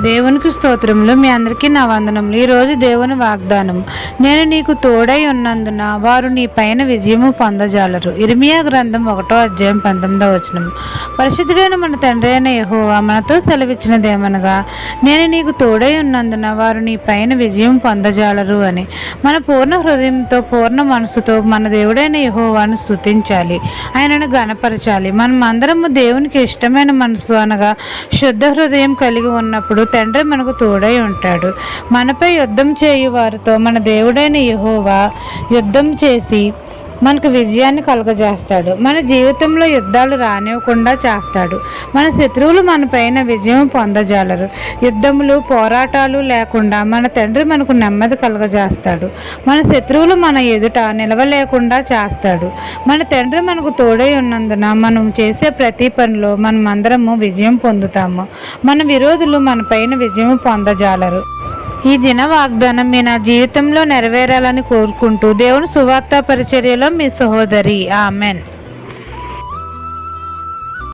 దేవునికి స్తోత్రములు. మీ అందరికీ నా వందనములు. ఈరోజు దేవుని వాగ్దానం, నేను నీకు తోడై ఉన్నందున వారు నీ పైన విజయము పొందజాలరు. ఇర్మియా గ్రంథం 1:19. పరిశుద్ధుడైన మన తండ్రి అయిన యెహోవా మనతో సెలవిచ్చినదేమనగా, నేను నీకు తోడై ఉన్నందున వారు నీ పైన విజయం పొందజాలరు అని. మన పూర్ణ హృదయంతో పూర్ణ మనసుతో మన దేవుడైన యెహోవాను స్తుతించాలి, ఆయనను గణపరచాలి. మనం అందరము దేవునికి ఇష్టమైన మనసు అనగా శుద్ధ హృదయం కలిగి ఉన్నప్పుడు తండ్రి మనకు తోడై ఉంటాడు. మనపై యుద్ధం చేయు వారితో మన దేవుడైన యెహోవా యుద్ధం చేసి మనకు విజయాన్ని కలుగజేస్తాడు. మన జీవితంలో యుద్ధాలు రానివ్వకుండా చేస్తాడు. మన శత్రువులు మన పైన విజయం పొందజాలరు. యుద్ధములు పోరాటాలు లేకుండా మన తండ్రి మనకు నెమ్మది కలుగజేస్తాడు. మన శత్రువులు మన ఎదుట నిలవలేకుండా చేస్తాడు. మన తండ్రి మనకు తోడై ఉన్నందున మనం చేసే ప్రతి పనిలో మనమందరము విజయం పొందుతాము. మన విరోధులు మన పైన విజయం పొందజాలరు. ఈ దిన వాగ్దానం మీ నా జీవితంలో నెరవేరాలని కోరుకుంటూ దేవుని సువార్త పరిచర్యలో మీ సహోదరి. ఆమెన్.